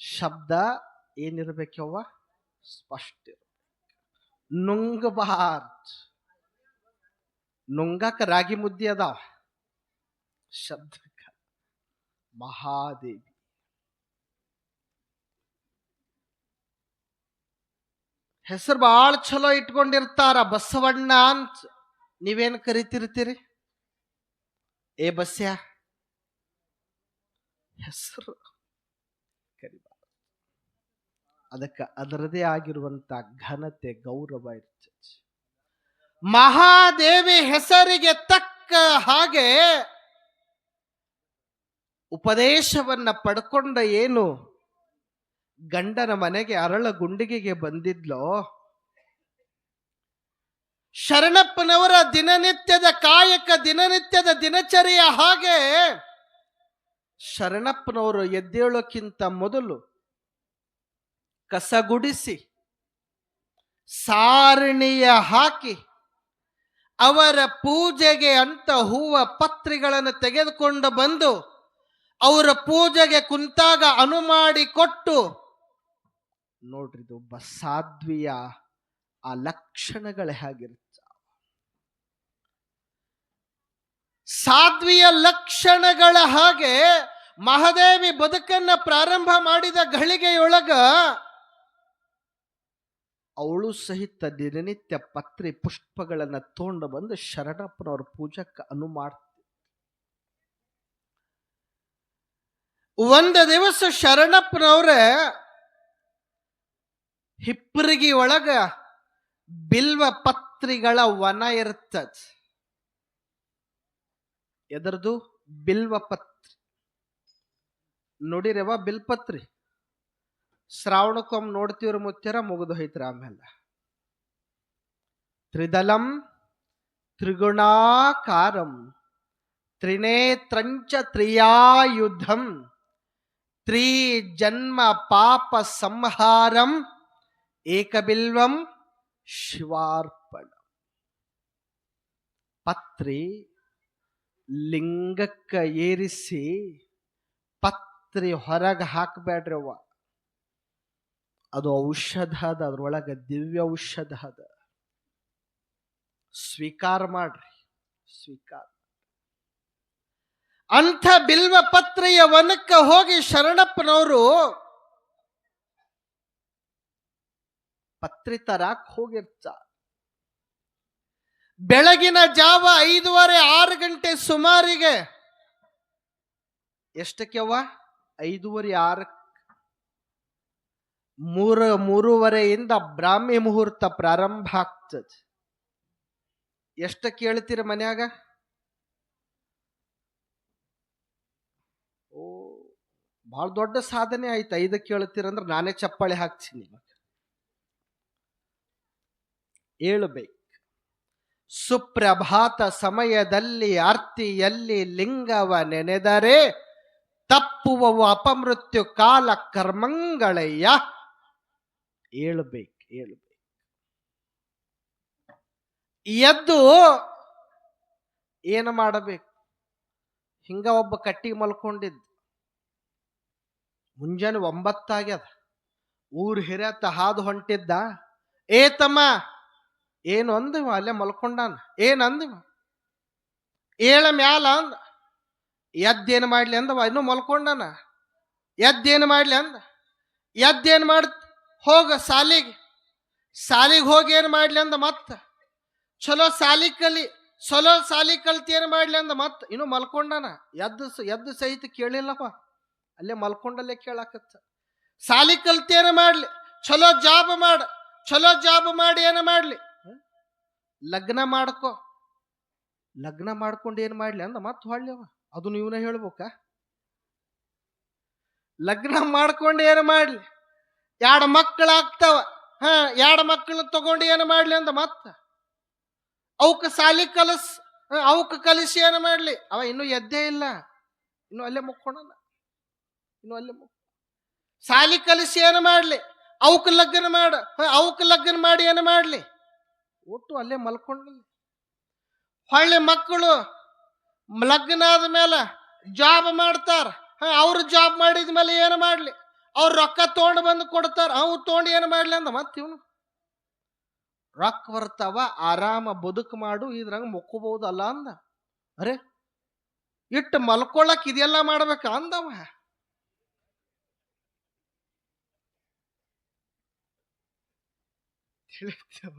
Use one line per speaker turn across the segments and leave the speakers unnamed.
ಶಬ್ದ ಏನಿರ್ಬೇಕವ್ವ? ಸ್ಪಷ್ಟ ಇರ್ಬೇಕು. ನುಂಗಬಾರ್ದು. ನುಂಗಕ ರಾಗಿ ಮುದ್ದೆ ಅದಾವ, ಶಬ್ದಕ್ಕ ಮಹಾದೇವಿ. ಹೆಸರು ಬಾಳ ಚಲೋ ಇಟ್ಕೊಂಡಿರ್ತಾರ, ಬಸವಣ್ಣ ಅಂತ. ನೀವೇನ್ ಕರಿತಿರ್ತೀರಿ? ಏ ಬಸ್ಯ, ಹೆಸರು ಕರಿಬಾರ್ದು. ಅದಕ್ಕೆ ಅದರದೇ ಆಗಿರುವಂತ ಘನತೆ, ಗೌರವ ಇರ್ತದೆ. ಮಹಾದೇವಿ ಹೆಸರಿಗೆ ತಕ್ಕ ಹಾಗೆ ಉಪದೇಶವನ್ನ ಪಡ್ಕೊಂಡ ಏನು ಗಂಡನ ಮನೆಗೆ ಅರಳ ಗುಂಡಿಗೆಗೆ ಬಂದಿದ್ಲೋ, ಶರಣಪ್ಪನವರ ದಿನನಿತ್ಯದ ಕಾಯಕ, ದಿನನಿತ್ಯದ ದಿನಚರಿಯ ಹಾಗೆ ಶರಣಪ್ಪನವರು ಎದ್ದೇಳೋಕ್ಕಿಂತ ಮೊದಲು ಕಸಗುಡಿಸಿ ಸಾರಣಿಯ ಹಾಕಿ ಅವರ ಪೂಜೆಗೆ ಅಂತ ಹೂವ ಪತ್ರಿಗಳನ್ನು ತೆಗೆದುಕೊಂಡು ಬಂದು ಅವರ ಪೂಜೆಗೆ ಕುಂತಾಗ ಅನುಮಾಡಿ ಕೊಟ್ಟು, ನೋಡ್ರಿ ಒಬ್ಬ ಸಾಧ್ವಿಯ ಆ ಲಕ್ಷಣಗಳು ಹೇಗಿರುತ್ತೆ. ಸಾಧ್ವಿಯ ಲಕ್ಷಣಗಳ ಹಾಗೆ ಮಹಾದೇವಿ ಬದುಕನ್ನ ಪ್ರಾರಂಭ ಮಾಡಿದ ಘಳಿಗೆಯೊಳಗ ಅವಳು ಸಹಿತ ದಿನನಿತ್ಯ ಪತ್ರಿ ಪುಷ್ಪಗಳನ್ನ ತಗೊಂಡು ಬಂದು ಶರಣಪ್ಪನವ್ರ ಪೂಜಕ್ಕೆ ಮಾಡ್ತಾರೆ. ಒಂದು ದಿವಸ ಶರಣಪ್ಪನವ್ರ ಹಿಪ್ಪರಿಗಿ ಒಳಗ ಬಿಲ್ವ ಪತ್ರಿಗಳ ವನ ಇರ್ತದ. ಎದರದು? ಬಿಲ್ವ ಪತ್ರಿ. ನೋಡಿರವ ಬಿಲ್ಪತ್ರಿ? ಶ್ರಾವಣಕ್ಕೊಮ್ಮೆ ನೋಡ್ತೀವ್ರ ಮುತ್ಯರ, ಮುಗಿದು ಹೋಯ್ತರ. ಆಮೇಲೆ ತ್ರಿದಲಂ ತ್ರಿಗುಣಾಕಾರಂ ತ್ರಿನೇತ್ರಂಚ ತ್ರಿಯಾಯುಧಂ ತ್ರಿ ಜನ್ಮ ಪಾಪ ಸಂಹಾರಂ ಏಕಬಿಲ್ವಂ ಶಿವಾರ್ಪಣ. ಪತ್ರಿ ಲಿಂಗಕ್ಕ ಏರಿಸಿ ಪತ್ರಿ ಹೊರಗೆ ಹಾಕಬೇಡ್ರವ್ವ. ಅದು ಔಷಧ ಅದ, ಅದ್ರೊಳಗೆ ದಿವ್ಯ ಔಷಧ ಅದ. ಸ್ವೀಕಾರ ಮಾಡ್ರಿ, ಸ್ವೀಕಾರ. ಅಂಥ ಬಿಲ್ವ ಪತ್ರೆಯ ವನಕ್ಕೆ ಹೋಗಿ ಶರಣಪ್ಪನವರು ಪತ್ರಿ ತರಾಕ್ ಹೋಗಿರ್ತ. ಬೆಳಗಿನ ಜಾವ 5:30, 6 ಗಂಟೆ ಸುಮಾರಿಗೆ. ಎಷ್ಟಕ್ಕೆವ್ವ? 5:30, 6. 3:30 ಬ್ರಾಹ್ಮಿ ಮುಹೂರ್ತ ಪ್ರಾರಂಭ ಆಗ್ತದೆ. ಎಷ್ಟ ಕೇಳ್ತೀರ ಮನ್ಯಾಗ? ಓ, ಬಹಳ ದೊಡ್ಡ ಸಾಧನೆ ಆಯ್ತು. 5 ಕೇಳ್ತೀರಂದ್ರೆ ನಾನೇ ಚಪ್ಪಾಳೆ ಹಾಕ್ತೀನಿ. ಹೇಳ್ಬೇಕು. ಸುಪ್ರಭಾತ ಸಮಯದಲ್ಲಿ ಆರ್ತಿಯಲ್ಲಿ ಲಿಂಗವ ನೆನೆದರೆ ತಪ್ಪುವವು ಅಪಮೃತ್ಯು ಕಾಲ ಕರ್ಮಂಗಳಯ್ಯ. ಹೇಳ್ಬೇಕು, ಹೇಳ್ಬೇಕು. ಎದ್ದು ಏನು ಮಾಡಬೇಕು? ಹಿಂಗ ಒಬ್ಬ ಕಟ್ಟಿಗೆ ಮಲ್ಕೊಂಡಿದ್ದ. ಮುಂಜಾನೆ 9 ಆಗ್ಯದ. ಊರ್ ಹಿರಿಯತ್ತ ಹಾದು ಹೊಂಟಿದ್ದ. ಏ ತಮ್ಮ, ಏನು ಅಂದಿವ? ಅಲ್ಲೇ ಮಲ್ಕೊಂಡಾನ. ಏನ್ ಅಂದಿವ? ಏಳ ಮ್ಯಾಲ ಅಂದ. ಎದ್ದೇನು ಮಾಡ್ಲಿ ಅಂದವ. ಇನ್ನೂ ಮಲ್ಕೊಂಡಾನ. ಎದ್ದೇನು ಮಾಡ್ಲಿ ಅಂದ. ಎದ್ದೇನು ಮಾಡ್ ಹೋಗ ಸಾಲಿಗೆ. ಸಾಲಿಗೆ ಹೋಗಿ ಏನು ಮಾಡ್ಲಿ ಅಂದ. ಮತ್ತ ಚಲೋ ಸಾಲಿ ಕಲಿ, ಚಲೋ ಸಾಲಿ ಕಲ್ತಿ ಏನು ಮಾಡ್ಲಿ ಅಂದ. ಮತ್ತ ಇನ್ನು ಮಲ್ಕೊಂಡಾನ. ಎದ್ದು ಸಹಿತ ಕೇಳಿಲ್ಲಪ್ಪ, ಅಲ್ಲೇ ಮಲ್ಕೊಂಡಲ್ಲೇ ಕೇಳಾಕತ್ತ. ಸಾಲಿ ಕಲ್ತಿ ಏನು ಮಾಡ್ಲಿ, ಚಲೋ ಜಾಬ್ ಮಾಡ, ಚಲೋ ಜಾಬ್ ಮಾಡಿ ಏನು ಮಾಡ್ಲಿ, ಲಗ್ನ ಮಾಡ್ಕೊ. ಲಗ್ನ ಮಾಡ್ಕೊಂಡು ಏನು ಮಾಡ್ಲಿ ಅಂದ. ಮತ್ತ ಹೊಳ್ಳಿವ. ಅದು ನೀವನ್ನ ಹೇಳ್ಬೇಕ? ಲಗ್ನ ಮಾಡ್ಕೊಂಡು ಏನು ಮಾಡ್ಲಿ, 2 ಮಕ್ಕಳಾಗ್ತಾವ. 2 ಮಕ್ಕಳನ್ನ ತಗೊಂಡು ಏನು ಮಾಡ್ಲಿ ಅಂದ. ಮತ್ತ ಅವಕ್ಕೆ ಸಾಲಿ ಅವಕ್ಕೆ ಕಲಿಸಿ ಏನು ಮಾಡ್ಲಿ. ಅವ ಇನ್ನೂ ಎದ್ದೇ ಇಲ್ಲ, ಇನ್ನು ಅಲ್ಲೇ ಮುಕ್ಕೊಂಡನ. ಇನ್ನು ಅಲ್ಲೇ ಸಾಲಿ ಕಲಿಸಿ ಏನು ಮಾಡ್ಲಿ, ಅವಕ್ಕೆ ಲಗ್ನ ಮಾಡ, ಅವಕ್ಕೆ ಲಗ್ನ ಮಾಡಿ ಏನು ಮಾಡ್ಲಿ, ಒಟ್ಟು ಅಲ್ಲೇ ಮಲ್ಕೊಂಡಿಲ್ಲ. ಹೊಳ್ಳಿ ಮಕ್ಕಳು ಲಗ್ನ ಆದ ಮೇಲೆ ಜಾಬ್ ಮಾಡ್ತಾರ. ಅವ್ರು ಜಾಬ್ ಮಾಡಿದ ಮೇಲೆ ಏನು ಮಾಡ್ಲಿ, ಅವ್ರು ರೊಕ್ಕ ತೊಗೊಂಡು ಬಂದು ಕೊಡ್ತಾರ. ಅವು ತೊಗೊಂಡು ಏನು ಮಾಡ್ಲಿ ಅಂದ ಮತ್ತೆ ಇವನು ರೊಕ್ಕ ಬರ್ತಾವ, ಆರಾಮ ಬದುಕು ಮಾಡು, ಇದ್ರಂಗ ಮುಕ್ಕಬಹುದಲ್ಲ ಅಂದ. ಅರೆ ಇಟ್ಟು ಮಲ್ಕೊಳಕ್ ಇದೆಲ್ಲ ಮಾಡ್ಬೇಕ ಅಂದವ. ತಿಳಿತವ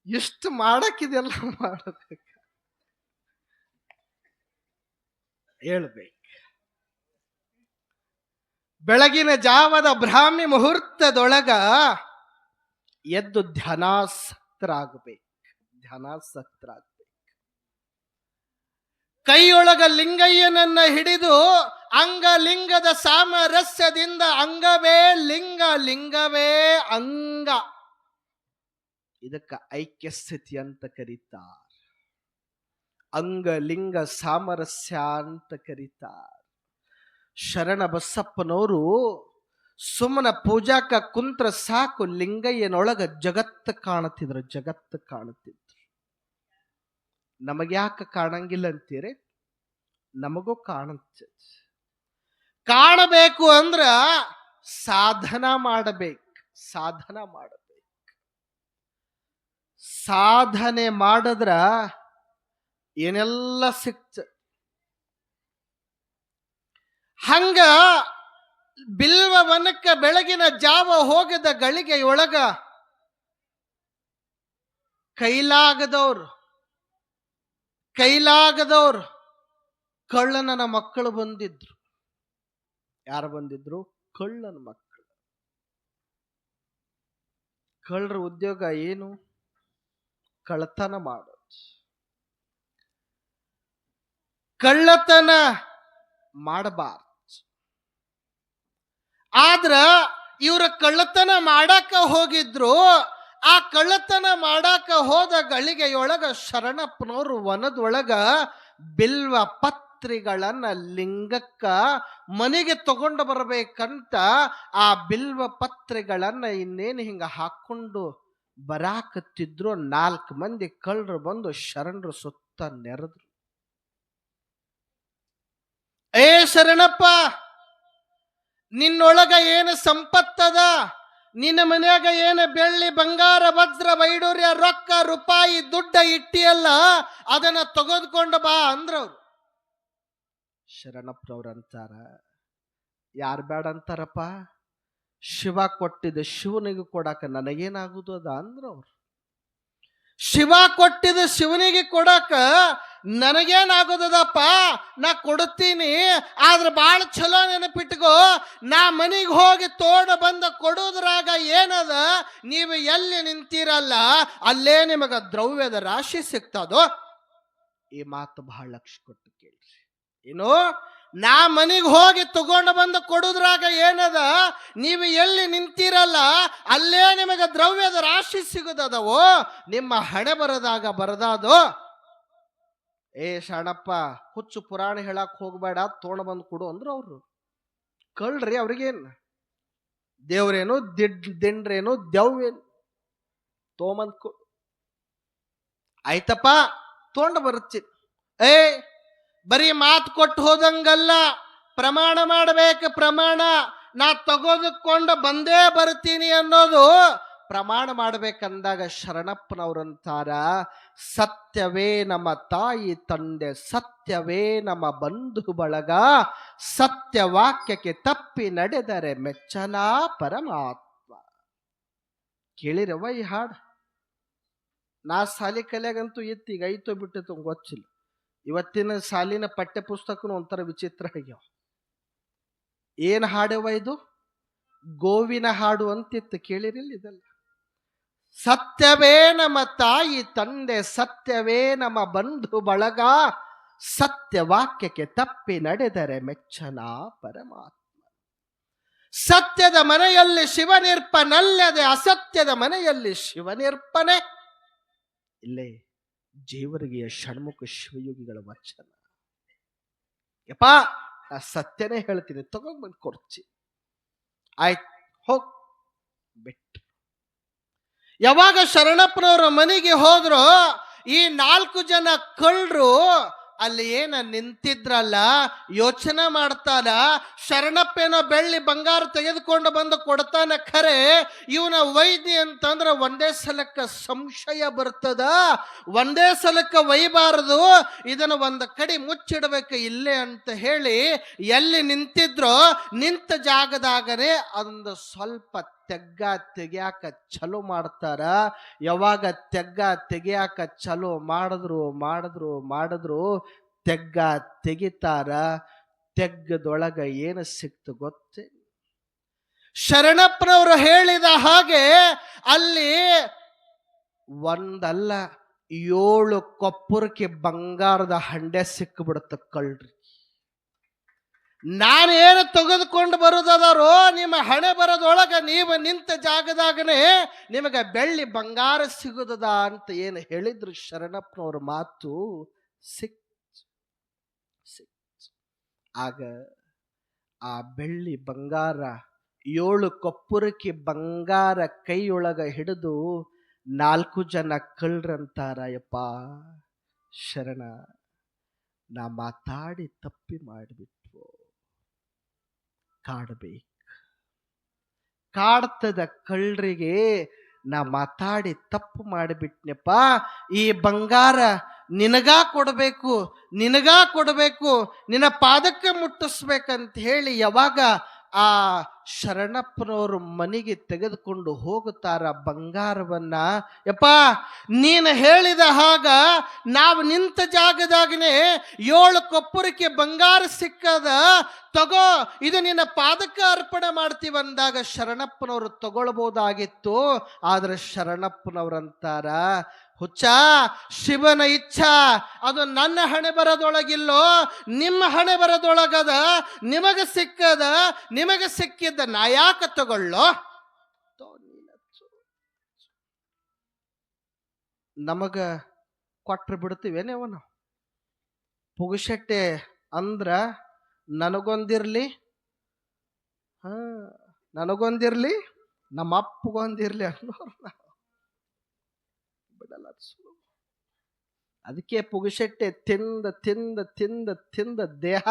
ಇಷ್ಟು ಮಾಡಕ್ಕಿದೆಲ್ಲ ಮಾಡಬೇಕು ಹೇಳ್ಬೇಕು. ಬೆಳಗಿನ ಜಾವದ ಬ್ರಾಹ್ಮಿ ಮುಹೂರ್ತದೊಳಗ ಎದ್ದು ಧ್ಯಾನಾಸಕ್ತರಾಗಬೇಕು. ಕೈಯೊಳಗ ಲಿಂಗಯ್ಯನನ್ನ ಹಿಡಿದು ಅಂಗಲಿಂಗದ ಸಾಮರಸ್ಯದಿಂದ ಅಂಗವೇ ಲಿಂಗ, ಲಿಂಗವೇ ಅಂಗ, ಇದಕ್ಕ ಐಕ್ಯ ಸ್ಥಿತಿ ಅಂತ ಕರೀತಾರ. ಅಂಗಲಿಂಗ ಸಾಮರಸ್ಯ ಅಂತ ಕರೀತಾರ. ಶರಣ ಬಸಪ್ಪನವರು ಸುಮ್ಮನ ಪೂಜಾಕ ಕುಂತ್ರ ಸಾಕು, ಲಿಂಗಯ್ಯನೊಳಗ ಜಗತ್ತು ಕಾಣುತ್ತಿದ್ರು. ನಮಗ್ಯಾಕೆ ಕಾಣಂಗಿಲ್ಲ ಅಂತೀರಿ? ನಮಗೂ ಕಾಣಬೇಕು ಅಂದ್ರ ಸಾಧನ ಮಾಡಬೇಕು. ಸಾಧನೆ ಮಾಡಿದ್ರ ಏನೆಲ್ಲ ಸಿಕ್ತ. ಹಂಗ ಬಿಲ್ವ ವನಕ್ಕ ಬೆಳಗಿನ ಜಾವ ಹೋಗದ ಗಳಿಗೆಯೊಳಗ ಕೈಲಾಗದವ್ರು ಕಳ್ಳನ ಮಕ್ಕಳು ಬಂದಿದ್ರು. ಯಾರು ಬಂದಿದ್ರು? ಕಳ್ಳನ ಮಕ್ಕಳು. ಕಳ್ಳರ ಉದ್ಯೋಗ ಏನು? ಕಳ್ಳತನ ಮಾಡೋದು. ಕಳ್ಳತನ ಮಾಡಬಾರ್ದು. ಆದ್ರ ಇವ್ರ ಕಳ್ಳತನ ಮಾಡಾಕ ಹೋಗಿದ್ರು. ಆ ಕಳ್ಳತನ ಮಾಡಾಕ ಹೋದ ಗಳಿಗೆಯೊಳಗ ಶರಣಪ್ಪನವರು ವನದೊಳಗ ಬಿಲ್ವ ಪತ್ರಿಗಳನ್ನ ಲಿಂಗಕ್ಕ ಮನೆಗೆ ತಗೊಂಡು ಬರಬೇಕಂತ ಆ ಬಿಲ್ವ ಪತ್ರಿಗಳನ್ನ ಇನ್ನೇನು ಹಿಂಗ ಹಾಕೊಂಡು ಬರಾಕತ್ತಿದ್ರು. 4 ಮಂದಿ ಕಳ್ಳರು ಬಂದು ಶರಣರು ಸುತ್ತ ನೆರೆದ್ರು. ಏ ಶರಣಪ್ಪ, ನಿನ್ನೊಳಗ ಏನು ಸಂಪತ್ತದ? ನಿನ್ನ ಮನ್ಯಾಗ ಏನು ಬೆಳ್ಳಿ ಬಂಗಾರ ವಜ್ರ ವೈಡೂರ್ಯ ರೊಕ್ಕ ರೂಪಾಯಿ ದುಡ್ಡ ಇಟ್ಟಿಯಲ್ಲ, ಅದನ್ನ ತೆಗೆದುಕೊಂಡು ಬಾ ಅಂದ್ರವ್ರು. ಶರಣಪ್ಪನವ್ರಂತಾರ, ಯಾರು ಬೇಡ ಅಂತಾರಪ್ಪ? ಶಿವ ಕೊಟ್ಟಿದ್ದ ಶಿವನಿಗೆ ಕೊಡಾಕ ನನಗೇನಾಗುದು ಅದ ಅಂದ್ರವ್ರು. ಶಿವ ಕೊಟ್ಟಿದ್ದ ಶಿವನಿಗೆ ಕೊಡಾಕ ನನಗೇನಾಗೋದಪ್ಪ? ನಾ ಕೊಡುತ್ತೀನಿ, ಆದ್ರೆ ಬಾಳ ಚಲೋ ನೆನಪಿಟ್ಕೋ, ನಾ ಮನೆಗೆ ಹೋಗಿ ತೋಡ ಬಂದ ಕೊಡೋದ್ರಾಗ ಏನದ? ನೀವು ಎಲ್ಲಿ ನಿಂತಿರಲ್ಲ ಅಲ್ಲೇ ನಿಮಗ ದ್ರವ್ಯದ ರಾಶಿ ಸಿಗ್ತದೋ. ಈ ಮಾತು ಬಹಳ ಲಕ್ಷ ಕೊಟ್ಟು ಕೇಳ್ರಿ. ಏನು? ನಾ ಮನೆಗೆ ಹೋಗಿ ತಗೊಂಡು ಬಂದು ಕೊಡುದ್ರಾಗ ಏನದ? ನೀವು ಎಲ್ಲಿ ನಿಂತಿರಲ್ಲ ಅಲ್ಲೇ ನಿಮಗೆ ದ್ರವ್ಯದ ರಾಶಿ ಸಿಗುದದವೋ. ನಿಮ್ಮ ಹಣೆ ಬರದಾದೋ. ಏ ಶರಣಪ್ಪ, ಹುಚ್ಚು ಪುರಾಣ ಹೇಳಕ್ ಹೋಗ್ಬೇಡ, ತಗೊಂಡು ಬಂದು ಕೊಡು ಅಂದ್ರು ಅವ್ರು. ಕಳ್ರಿ, ಅವ್ರಿಗೇನು ದೇವ್ರೇನು ದಿಂಡ್ರೇನು ದೆವ್ವೇನು? ತಗೊಂಬಂದ್ ಕೊಡು. ಆಯ್ತಪ್ಪ, ತಗೊಂಡು ಬರುತ್ತಿ. ಏ ಬರೀ ಮಾತು ಕೊಟ್ಟು ಹೋದಂಗಲ್ಲ, ಪ್ರಮಾಣ ಮಾಡಬೇಕು. ಪ್ರಮಾಣ, ನಾ ತಗೋದುಕೊಂಡು ಬಂದೇ ಬರ್ತೀನಿ ಅನ್ನೋದು ಪ್ರಮಾಣ ಮಾಡ್ಬೇಕಂದಾಗ ಶರಣಪ್ಪನವ್ರಂತಾರ, ಸತ್ಯವೇ ನಮ್ಮ ತಾಯಿ ತಂದೆ, ಸತ್ಯವೇ ನಮ್ಮ ಬಂಧು ಬಳಗ, ಸತ್ಯವಾಕ್ಯಕ್ಕೆ ತಪ್ಪಿ ನಡೆದರೆ ಮೆಚ್ಚನ ಪರಮಾತ್ಮ. ಕೇಳಿರವ ಈ ಹಾಡು? ನಾ ಸಾಲಿ ಕಲಿಯಾಗಂತೂ ಈಗ ಐತೋ ಬಿಟ್ಟಿತ್ತು ಗೊತ್ತಿಲ್ಲ. ಇವತ್ತಿನ ಸಾಲಿನ ಪಠ್ಯ ಪುಸ್ತಕನು ಒಂಥರ ವಿಚಿತ್ರ ಆಗ್ಯಾವ. ಏನ್ ಹಾಡ್ಯವ ಇದು? ಗೋವಿನ ಹಾಡು ಅಂತಿತ್ತು, ಕೇಳಿರಿಲ್ಲ ಇದೆಲ್ಲ? ಸತ್ಯವೇ ನಮ್ಮ ತಾಯಿ ತಂದೆ, ಸತ್ಯವೇ ನಮ್ಮ ಬಂಧು ಬಳಗ, ಸತ್ಯವಾಕ್ಯಕ್ಕೆ ತಪ್ಪಿ ನಡೆದರೆ ಮೆಚ್ಚನ ಪರಮಾತ್ಮ. ಸತ್ಯದ ಮನೆಯಲ್ಲಿ ಶಿವನಿರ್ಪನಲ್ಲದೆ ಅಸತ್ಯದ ಮನೆಯಲ್ಲಿ ಶಿವನಿರ್ಪನೆ. ಇಲ್ಲೇ ಜೀವರಿಗೆ ಷಣ್ಮುಖ ಶಿವಯೋಗಿಗಳ ವಚನ. ಯಪ್ಪ, ನಾ ಸತ್ಯನೇ ಹೇಳ್ತೀನಿ, ತಗೊಂಡ್ಬಂದು ಕೊಡ್ಚಿ. ಆಯ್ತು, ಹೋಗ್ ಬಿಟ್ಟು. ಯಾವಾಗ ಶರಣಪ್ಪನವರ ಮನೆಗೆ ಹೋದ್ರು, ಈ 4 ಜನ ಕಳ್ಳರು ಅಲ್ಲಿ ಏನ ನಿಂತಿದ್ರಲ್ಲ, ಯೋಚನೆ ಮಾಡ್ತಾರ, ಶರಣಪ್ಪೇನೋ ಬೆಳ್ಳಿ ಬಂಗಾರ ತೆಗೆದುಕೊಂಡು ಬಂದು ಕೊಡ್ತಾನ, ಖರೆ ಇವನ ವೈದ್ಯ ಅಂತಂದ್ರ ಒಂದೇ ಸಲಕ್ಕ ಸಂಶಯ ಬರ್ತದ, ಒಂದೇ ಸಲಕ್ಕ ಒಯ್ಬಾರದು, ಇದನ್ನು ಒಂದು ಕಡೆ ಮುಚ್ಚಿಡ್ಬೇಕು ಇಲ್ಲೇ ಅಂತ ಹೇಳಿ ಎಲ್ಲಿ ನಿಂತಿದ್ರೋ ನಿಂತ ಜಾಗದಾಗನೇ ಒಂದು ಸ್ವಲ್ಪ ತೆಗ್ಗ ತೆಗಿಯಾಕ ಚಲೋ ಮಾಡ್ತಾರ. ಯಾವಾಗ ತೆಗ್ಗ ತೆಗಿಯಾಕ ಚಲೋ ಮಾಡಿದ್ರು ತೆಗ್ಗ ತೆಗಿತಾರ. ತೆಗ್ಗದೊಳಗ ಏನು ಸಿಕ್ತು ಗೊತ್ತೇ? ಶರಣಪ್ಪನವರು ಹೇಳಿದ ಹಾಗೆ ಅಲ್ಲಿ ಒಂದಲ್ಲ 7 ಕೊಪ್ಪರಕ್ಕೆ ಬಂಗಾರದ ಹಂಡೆ ಸಿಕ್ಕಿಬಿಡುತ್ತ ಕಳ್ರಿ. ನಾನೇನು ತೆಗೆದುಕೊಂಡು ಬರುವುದಾರೋ ನಿಮ್ಮ ಹಣೆ ಬರೋದೊಳಗ ನೀವು ನಿಂತ ಜಾಗದಾಗನೇ ನಿಮಗೆ ಬೆಳ್ಳಿ ಬಂಗಾರ ಸಿಗುದದ ಅಂತ ಏನು ಹೇಳಿದ್ರು ಶರಣಪ್ಪನವ್ರ ಮಾತು ಸಿಕ್. ಆಗ ಆ ಬೆಳ್ಳಿ ಬಂಗಾರ 7 ಕೊಪ್ಪರಕ್ಕೆ ಬಂಗಾರ ಕೈಯೊಳಗ ಹಿಡಿದು 4 ಜನ ಕಳ್ರಂತಾರ, ಯಪ್ಪ ಶರಣ, ನಾ ಮಾತಾಡಿ ತಪ್ಪಿ ಮಾಡಿಬಿಟ್ವು, ಕಾಡ್ಬೇಕು, ಕಾಡ್ತದ ಕಳ್ಳರಿಗೆ ನಾ ಮಾತಾಡಿ ತಪ್ಪು ಮಾಡಿಬಿಟ್ನಪ್ಪ, ಈ ಬಂಗಾರ ನಿನಗಾ ಕೊಡಬೇಕು, ನಿನ್ನ ಪಾದಕ್ಕೆ ಮುಟ್ಟಿಸ್ಬೇಕಂತ ಹೇಳಿ ಯಾವಾಗ ಆ ಶರಣಪ್ಪನವರು ಮನೆಗೆ ತೆಗೆದುಕೊಂಡು ಹೋಗುತ್ತಾರ ಬಂಗಾರವನ್ನ, ಯಪ್ಪ ನೀನು ಹೇಳಿದ ಹಾಗ ನಾವು ನಿಂತ ಜಾಗದಾಗನೇ 7 ಕೊಪ್ಪರಕ್ಕೆ ಬಂಗಾರ ಸಿಕ್ಕದ, ತಗೋ ಇದು ನಿನ್ನ ಪಾದಕ್ಕೆ ಅರ್ಪಣೆ ಮಾಡ್ತೀವಂದಾಗ ಶರಣಪ್ಪನವರು ತಗೊಳ್ಬಹುದಾಗಿತ್ತು. ಆದ್ರೆ ಶರಣಪ್ಪನವರಂತಾರ, ಹುಚ್ಚ, ಶಿವನ ಇಚ್ಛಾ ಅದು ನನ್ನ ಹಣೆ ಬರದೊಳಗಿಲ್ಲೋ, ನಿಮ್ಮ ಹಣೆ ಬರದೊಳಗದ, ನಿಮಗೆ ಸಿಕ್ಕಿದ್ದ ನಾ ಯಾಕೆ ತಗೊಳ್ಳೋ? ನಮಗ ಕೊಟ್ರು ಬಿಡ್ತೀವೇನೇವ ನಾವು? ಪುಗುಶೆಟ್ಟೆ ಅಂದ್ರ ನನಗೊಂದಿರ್ಲಿ, ನನಗೊಂದಿರ್ಲಿ, ನಮ್ಮ ಅಪ್ಪಗೊಂದಿರ್ಲಿ ಅನ್ನೋರು ನಾವು ಬಿಡಲ್ಲ. ಅದಕ್ಕೆ ಪುಗುಶೆಟ್ಟೆ ತಿಂದ ದೇಹ